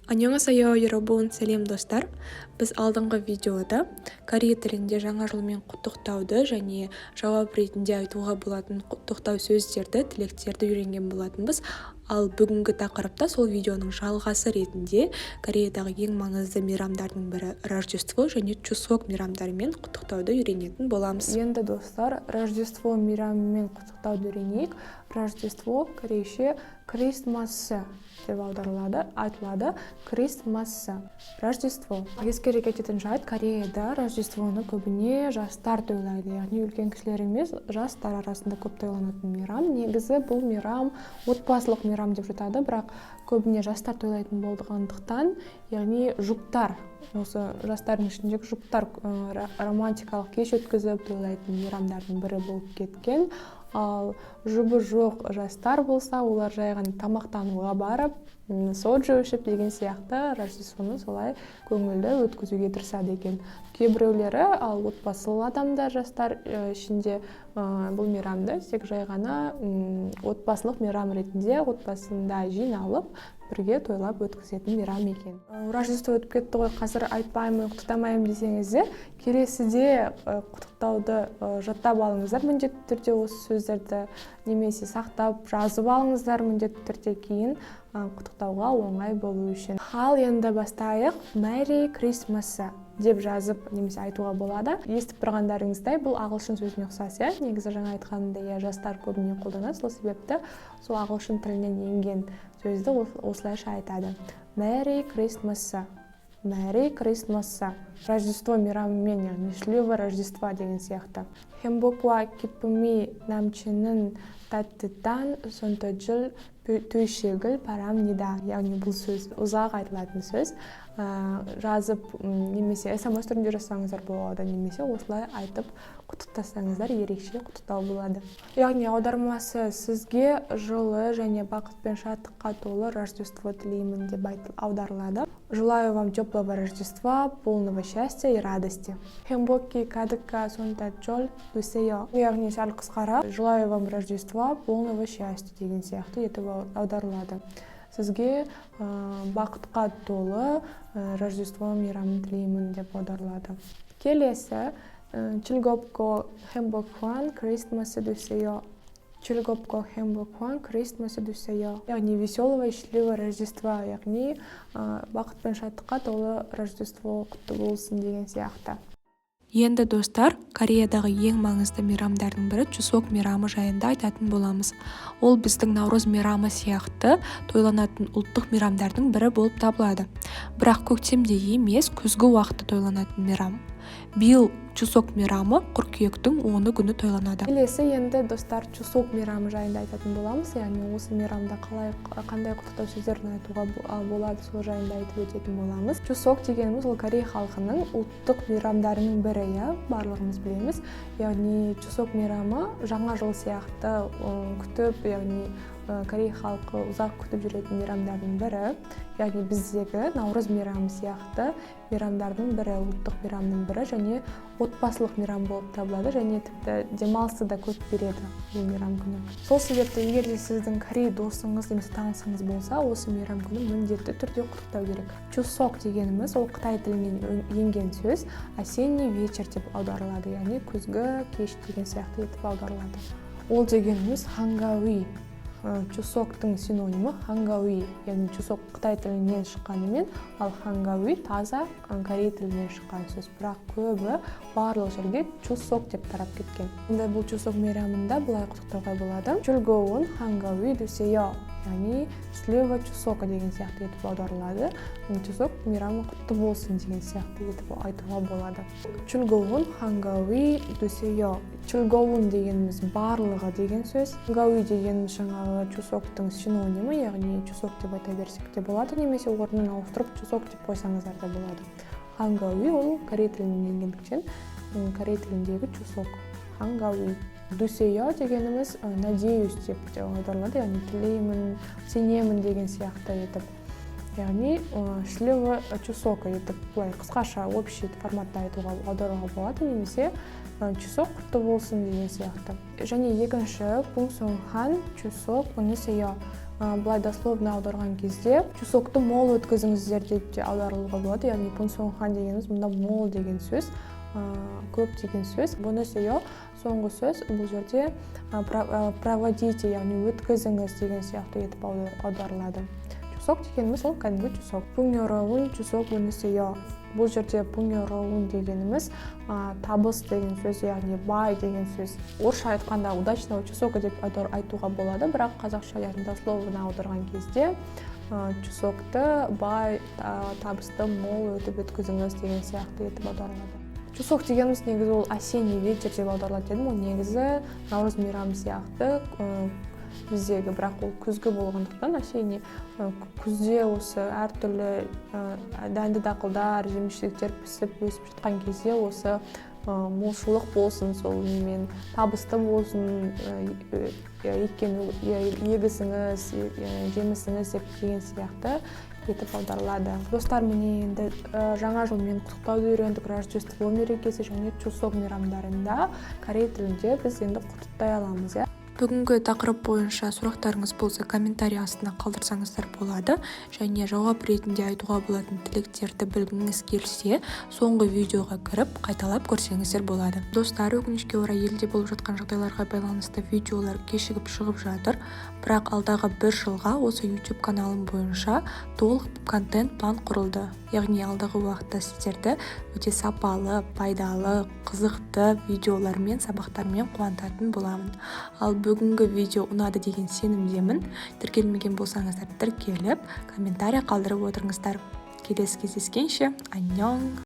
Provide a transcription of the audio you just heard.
Annyeonghaseyo, 여러분, сәлем достар. Біз алдыңғы видеода корей тілінде жаңа жылмен құттықтауды және жауап ретінде айтуға болатын құттықтау сөздерді, тілектерді үйренген болатынбыз. Ал бүгінгі тақырыпта сол видеоның жалғасы ретінде Кореядағы ең маңызды мейрамдардың бірі Рождество және Чусок мейрамдарымен құттықтауды үйренетін боламыз. Енді достар, Рождество мейрамымен құттықтауды үйренейік. Рождество корейше Крисмасы деп айтылады. Крисмасы. Рождество. Ескере кететін жайт, Кореяда Рождествоны көбіне жастар тойлайды. Яғни үлкен кісілер емес, жастар арасында көп тойланатын мейрам. Негізі бұл мейрам отбасылық мейрам деп жатады, бірақ көбіне жастар тойлайтын болғандықтан, яғни жұптар, осы жастардың ішіндегі жұптар романтикалық кеш өткізіп тойлайтын мейрамдардың бірі болып кеткен. Ал жұбы жоқ жастар болса, олар жай ғана тамақтануға барып, соджу ішіп деген сияқты Рождествоны солай көңілді өткізуге тырысады екен. Кейбіреулері, ал отбасылы адамдар жастар ішінде бұл мейрамды тек жай ғана отбасылық мейрам ретінде отбасында жиналып бірге тойлап өткізетін мейрам екен. Рождество өтіп кетті ғой, қазір айтпаймын, құттықтамаймын десеңіздер, келесіде құттықтауды жаттап алыңыздар міндетті түрде, осы сөздерді немесе сақтап жазып алыңыздар міндетті түрде, кейін құттықтауға оңай болу үшін. Ал енді бастайық. Merry Christmas деп жазып немесе айтуға болады. Естіп тұрғандарыңыздай, бұл ағылшын сөзіне ұқсас, негізі жаңа айтқанымдай жастар көбіне қолданады, сол себепті сол ағылшын тілінен енген сөзді осылайша айтады. Merry Christmas. Merry Christmas. Рождество мейрамымен, яғни шлюбы Рождества деген сияқты. 행복과 기쁨이 넘치는 따뜻한 손톱질 되시길 바랍니다. яғни бұл сөз ұзақ айтылатын сөз. Жазып немесе SMS түрінде жазсаңыздар болады, немесе осылай айтып құттықтасаңыздар ерекше құттықтау болады. Яғни аудармасы сізге жылы және бақыт пен шаттыққа толы Рождество тілеймін деп аударылады. Желаю вам теплого Рождества, полного счастья и радости. 행복이 가득한 손톱질 되세요. Яғни сәл қысқарақ, желаю вам Рождества, полного счастья деген сияқты етіп аударылады. Сізге бақытқа толы Рождество мейрамын тілеймін деп аударылады. Келесі, 즐겁고 행복한 크리스마스 되세요. 즐겁고 행복한 크리스마스 되세요. Яғни веселого и счастливого Рождества, яғни бақыт пен шаттыққа толы Рождество құтты болсын деген сияқты. Енді достар, Кореядағы ең маңызды мейрамдардың бірі Чусок мейрамы жайында айтатын боламыз. Ол біздің Наурыз мейрамы сияқты тойланатын ұлттық мейрамдардың бірі болып табылады. Бірақ көктемде емес, күзгі уақытта тойланатын мейрам. Биыл Чусок мейрамы қыркүйектің 10 күні тойланады. Келесі енді достар Чусок мейрамы жайында айтатын боламыз. Яғни осы мейрамда қандай құттықтау сөздерін айтуға болады, сол жайында айтып өтетін боламыз. Чусок дегеніміз ол Корей халқының ұлттық мейрамдарының бірі, барлығымыз білеміз. Яғни Чусок мейрамы жаңа жыл сияқты күтіп, яғни Корей халқы ұзақ күтіп жүретін мейрамдардың бірі. Яғни біздегі Наурыз мейрамы сияқты мейрамдардың бірі, ұлттық мейрамның бірі және отбасылық мейрам болып табылады, және тіпті демалысты да көп береді бұл мейрам күні. Сол себепті егер де сіздің корей досыңыз немесе танысыңыз болса, осы мейрам күні міндетті түрде құттықтау керек. Чусок дегеніміз ол Қытай тілінен енген сөз, осенний вечер деп аударылады, яғни күзгі кеш деген сияқты етіп аударылады. Ол дегеніміз хангауи. Чусоктың синонимі хангауи, яғни Чусок Қытай тілінен шыққанымен, ал хангауи таза корей тілінен шыққан сөз. Бірақ көбі барлық жерге Чусок деп тарап кеткен. Онда бұл Чусок мейрамында бұлай құттықтауға болады. 즐거운 хангауи 되세요. яғни счастливого Чусока деген сияқты етіп аударылады. Чусок мейрамы құтты болсын деген сияқты етіп айтуға болады. 즐거운 хангауи 되세요. 즐거운 дегеніміз барлығы деген сөз. хангауи дегеніміз жаңағы Чусоктың синонимі, яғни Чусок деп айта берсек те болады, немесе орнын ауыстырып Чусок деп қойсаңыздар да болады. хангауи ол корей тілінен енгендіктен корей тіліндегі Чусок. хангауи. Дусея дегеніміз надеюсь деп аударылады, яғни тілеймін, сенемін деген сияқты етіп. Яғни счастливого Чусока етіп, бұлай қысқаша общий форматта аударуға болады, немесе Чусок құтты болсын деген сияқты. Және екінші пункт соңхан Чусок онысея. былай дословно аударған кезде чусокты мол өткізіңіздер деп те аударылуға болады. Яғни пунсонхан дегеніміз мұнда мол деген сөз, көп деген сөз. Бонусеё соңғы сөз, бұл жерде проводите, яғни өткізіңіз деген сияқты етіп аударылады. Чусок дегеніміз ол кәдімгі чусок. Пуньёроун чусок бонусеё. Бұл жерде пуньёроун дегеніміз табыс деген сөз, яғни бай деген сөз. Орысша айтқанда удачного чусока деп айтуға болады, бірақ қазақша яғни дословно аударған кезде чусокты бай, табысты мол өтіп өткізіңіз деген сияқты етіп аударылады. Чусок дегеніміз негізі ол осенний ветер деп аударылады дедім, ол негізі наурыз мейрамы сияқты біздегі, бірақ ол күзгі болғандықтан осенний, күзде осы әртүрлі дәнді дақылдар, жеміс-жидектер пісіп өсіп жатқан кезде осы молшылық болсын, сол немен табысты болсын, егісіңіз, жемісіңіз деген сияқты етіп аударылады. Достар, міне енді жаңа жылмен құттықтауды үйрендік. Рождество мерекесі және чусок мейрамдарында корей тілінде біз енді құттықтай аламыз. Бүгінгі тақырып бойынша сұрақтарыңыз болса, комментарий астына қалдырсаңыздар болады, және жауап ретінде айтуға болатын тілектерді білгіңіз келсе, соңғы видеоға кіріп қайталап көрсеңіздер болады. Достар, өкінішке орай елде болып жатқан жағдайларға байланысты видеолар кешігіп шығып жатыр, бірақ алдағы бір жылға осы YouTube каналым бойынша толық контент план құрылды. Яғни алдағы уақытта сіздерді өте сапалы, пайдалы, қызықты видеолармен, сабақтармен қуантатын боламын. Ал бүгінгі видео ұнады деген сенімдемін. Тіркелмеген болсаңыздар тіркеліп, комментарий қалдырып отырыңыздар. Келесі кездескенше, аньон!